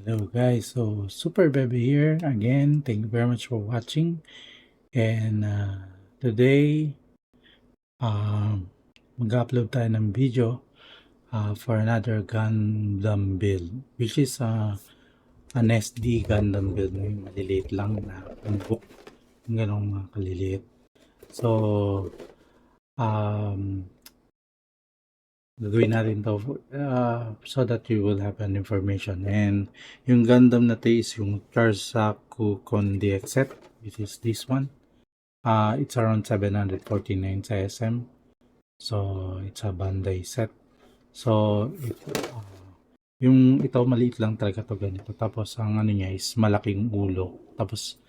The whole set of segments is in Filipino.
Hello guys, so Super Baby here again. Thank you very much for watching. And today, mag-upload tayo ng video for another Gundam build, which is an SD Gundam build. Yung maliliit lang na book, yung ganong mga kaliliit. So, um, gagawin natin to so that you will have an information. And yung Gundam na to is yung Charsaku Kondiek set, which is this one. It's around 749 sa SM. So, it's a Bandai set. So, yung ito maliit lang talaga to ganito. Tapos, ang ano niya is malaking ulo. Tapos,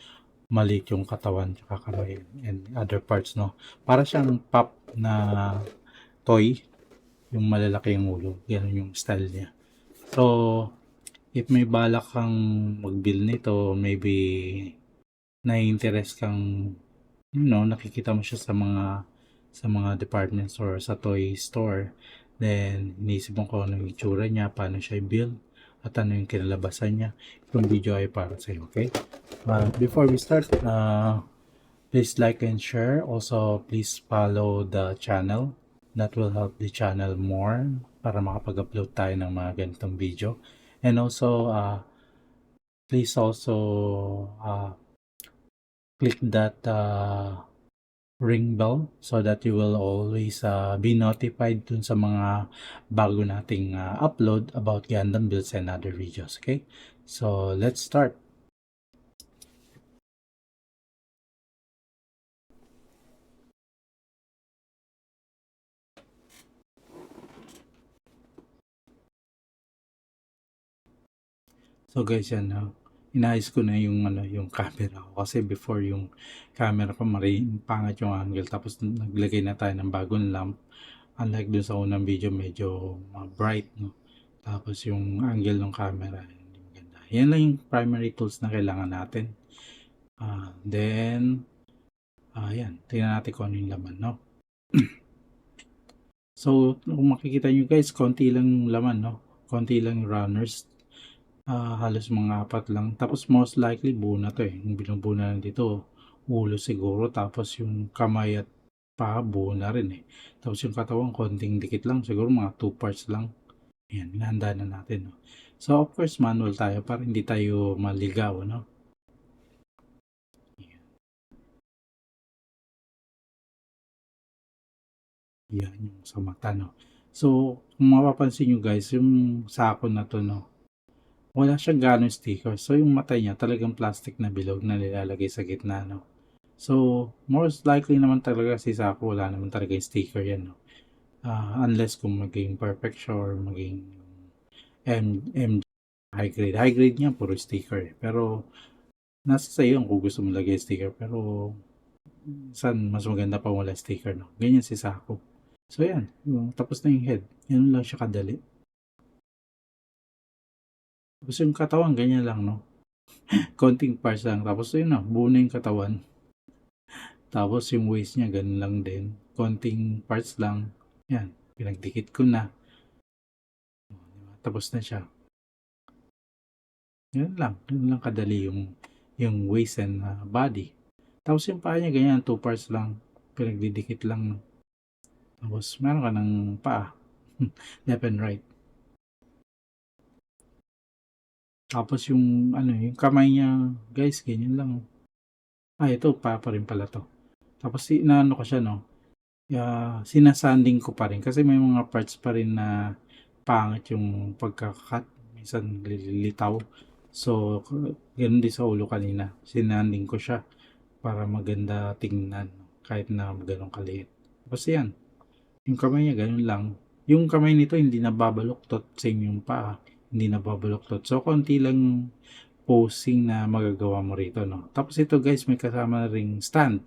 maliit yung katawan tsaka kamay and other parts, no? Para siyang pop na toy, yung malalaki yung ulo. Ganun yung style niya. So, if may balak kang mag-build nito, maybe na-interest kang, nakikita mo siya sa mga department store, sa toy store, then inisip mo kung ano yung itsura niya, paano siya i-build, at ano yung kinalabasan niya. Itong video ay para sa iyo, okay? Before we start, please like and share. Also, please follow the channel. That will help the channel more para makapag-upload tayo ng mga ganitong video. And also, please also click that ring bell so that you will always be notified dun sa mga bago nating upload about Gundam builds and other videos. Okay, so let's start. So guys, yan, inayos ko na yung yung camera ko kasi before yung camera ko pangit yung angle, tapos naglagay na tayo ng bagong lamp. Unlike dun sa unang video, medyo bright, no? Tapos yung angle ng camera hindi maganda. Yan lang yung primary tools na kailangan natin. Then yan, tingnan natin kung ano yung laman, no? So kung makikita nyo guys, konti lang yung laman, no? Konti lang yung runners. Halos mga 4 lang. Tapos most likely buo na to eh. Yung binubuo na dito, ulo siguro. Tapos yung kamay at paa buo na rin eh. Tapos yung katawan, konting dikit lang. Siguro mga 2 parts lang. Ayan, hinahanda na natin. No? So of course, manual tayo para hindi tayo maligaw. No? Yan yung sa mata. No? So kung mapapansin nyo guys, yung sako na to, no? Wala siyang ganong sticker. So, yung mata niya talagang plastic na bilog na nilalagay sa gitna, no? So, most likely naman talaga si Sako, wala naman talaga yung sticker yan, no? Unless kung maging perfect siya or maging M high grade. High grade niya, puro sticker eh. Pero, nasa sa iyo kung gusto mo lagay sticker. Pero, saan mas maganda pa wala sticker, no? Ganyan si Sako. So, yan. Tapos na yung head. Yan lang siya kadali. Tapos yung katawan, ganyan lang, no? Konting parts lang. Tapos yun na, buo na yung katawan. Tapos yung waist niya, ganun lang din. Konting parts lang. Yan, pinagdikit ko na. Tapos na siya. Yun lang kadali yung waist and body. Tapos yung paa niya, ganyan, 2 parts lang. Pinagdidikit lang. Tapos meron ka ng paa. Left and right. Tapos yung yung kamay niya, guys, ganyan lang. Ito pa rin pala to. Tapos inaano ko siya, no? Sinasanding ko pa rin kasi may mga parts pa rin na pangit yung pagkakat, minsan lilitaw. So, ganoon din sa ulo kanina. Sinanding ko siya para maganda tingnan kahit na ganun kaliit. Tapos yan, yung kamay niya ganun lang. Yung kamay nito hindi nababaluktot, same yung paa, hindi nababaluktot. So, konti lang posing na magagawa mo rito, no? Tapos ito guys, may kasama ring stand.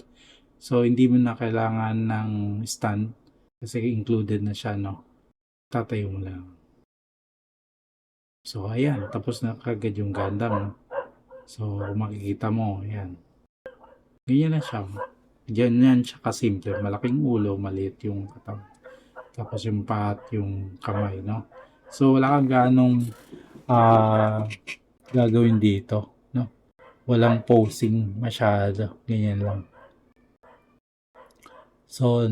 So, hindi mo na kailangan ng stand kasi included na siya, no? Tatayo mo lang. So, ayan. Tapos na kagad yung Gundam, no? So, makikita mo, ayan. Ganyan na siya. Ganyan siya kasimple. Malaking ulo, maliit yung katawan. Tapos yung paat, yung kamay, no? So, wala kang ganong gagawin dito, no? Walang posing masyado, ganyan lang. So,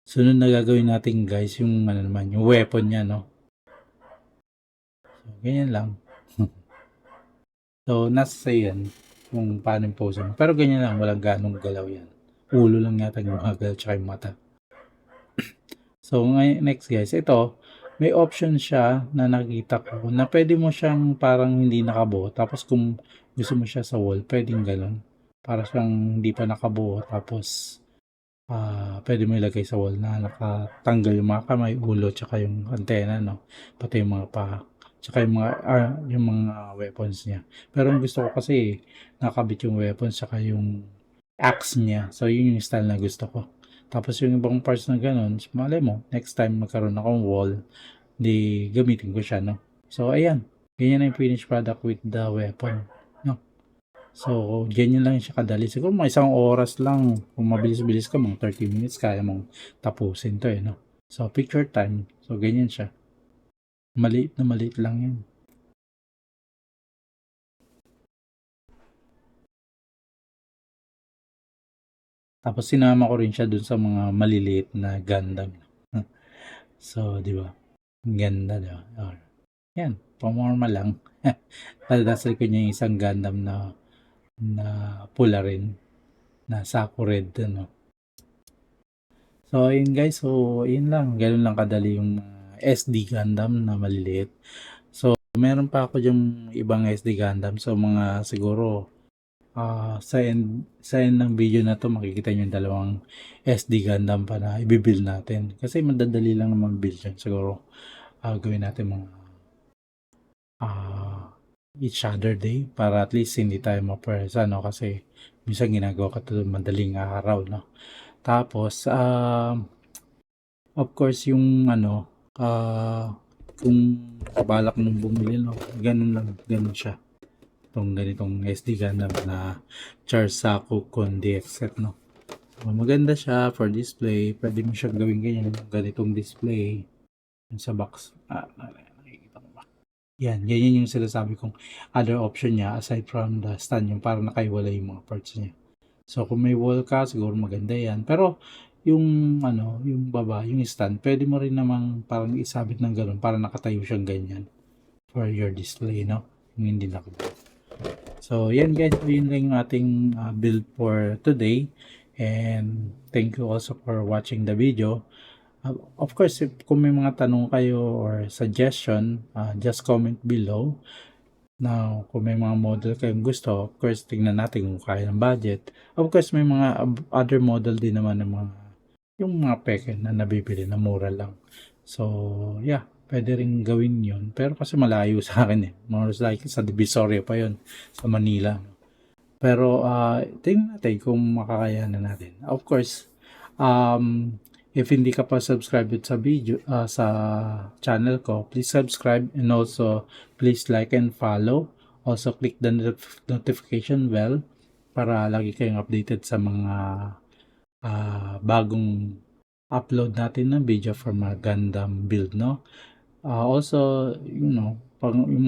sunod na gagawin natin guys, yung ano naman, yung weapon niya, no? So, ganyan lang. So, nasa sa'yo yan kung paano yung pose mo. Pero ganyan lang, walang ganong galaw yan. Ulo lang yata yung mga galaw tsaka yung mata. So, ngayon, next guys, ito, may option siya na nakita ko na pwede mo siyang parang hindi nakabuo. Tapos kung gusto mo siya sa wall, pwedeng ganun. Para siyang hindi pa nakabuo. Tapos, pwede mo ilagay sa wall na nakatanggal yung mga kamay, ulo, tsaka yung antena, no? Pati yung mga paa. Tsaka yung mga weapons niya. Pero ang gusto ko kasi, nakabit yung weapons, tsaka yung axe niya. So, yun yung style na gusto ko. Tapos yung ibang parts na ganun, malay mo, next time magkaroon akong wall, di gamitin ko siya, no? So, ayan. Ganyan na yung finished product with the weapon. No? So, ganyan lang siya kadali. Siguro mga isang oras lang. Kung mabilis-bilis ka, mga 30 minutes, kaya mong tapusin to, no? So, picture time. So, ganyan siya. Maliit lang yan. Tapos, sinama ko rin siya dun sa mga maliliit na Gundam. So, di ba? Ang ganda, di ba? Yan, pamorma lang. Padasal ko niya yung isang Gundam na pula rin, na Saku Red, ano. So, ayun guys. So, ayun lang. Ganun lang kadali yung SD Gundam na maliliit. So, meron pa ako yung ibang SD Gundam. So, mga siguro, sa end ng video na to makikita nyo yung dalawang SD Gundam pa na ibibuild natin. Kasi madadali lang naman build yan. Siguro, gawin natin mga ah, each other day para at least hindi tayo mapresa, no? Kasi minsan ginagawa ka ito madaling araw, no? Tapos, of course, yung ano, kung balak mong bumili, no? Ganun siya. Itong ganitong SD Gundam na Charsaku Con DX set, no? So, maganda siya for display. Pwede mo siya gawin ganyan, ganitong display sa box. Nakikita mo ba? Yan yung sinasabi kong other option niya aside from the stand, yung para nakaiwala yung mga parts niya. So, kung may wall ka, siguro maganda yan. Pero, yung ano, yung baba, yung stand, pwede mo rin namang parang isabit ng ganun para nakatayo siyang ganyan for your display, no? Yung hindi nakabit. So, yan guys, yun lang yung ating build for today. And thank you also for watching the video. Of course, kung may mga tanong kayo or suggestion, just comment below. Now, kung may mga model kayong gusto, of course, tingnan natin kung kaya ng budget. Of course, may mga other model din naman ng yung mga peke na nabibili na mura lang. So, yeah, pwede rin gawin yun. Pero kasi malayo sa akin eh. Most likely sa Divisoria pa yun, sa Manila. Pero, tingnan natin kung makakayanan natin. Of course, if hindi ka pa subscribed sa video, sa channel ko, please subscribe and also please like and follow. Also click the notification bell para lagi kayong updated sa mga bagong upload natin ng video from a Gundam build, no? Also, yung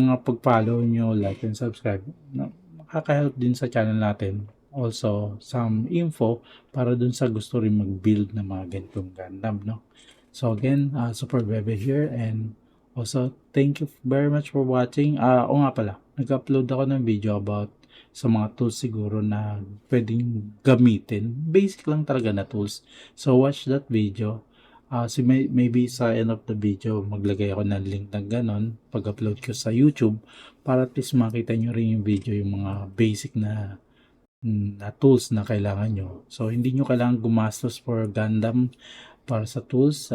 mga pag-follow nyo, like and subscribe, no, makaka-help din sa channel natin. Also, some info para dun sa gusto rin mag-build ng mga ganitong Gundam, no? So again, Super Bebe here, and also thank you very much for watching. O nga pala, nag-upload ako ng video about sa mga tools siguro na pwedeng gamitin. Basic lang talaga na tools. So watch that video. So maybe sa end of the video, maglagay ako ng link ng ganon pag-upload ko sa YouTube para at least makita nyo rin yung video, yung mga basic na tools na kailangan nyo. So, hindi nyo kailangan gumastos for Gundam para sa tools.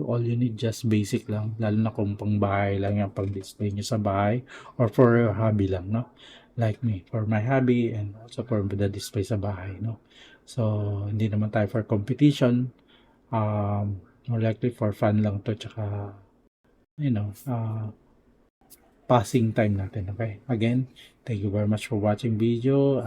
All you need just basic lang. Lalo na kung pang bahay lang yan, pang display nyo sa bahay or for your hobby lang, no? Like me, for my hobby and also for the display sa bahay, no? So, hindi naman tayo for competition. More likely for fun lang to, tsaka, passing time natin, okay? Again, thank you very much for watching video.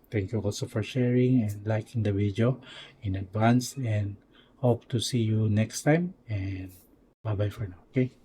Thank you also for sharing and liking the video in advance, and hope to see you next time, and bye bye for now, okay?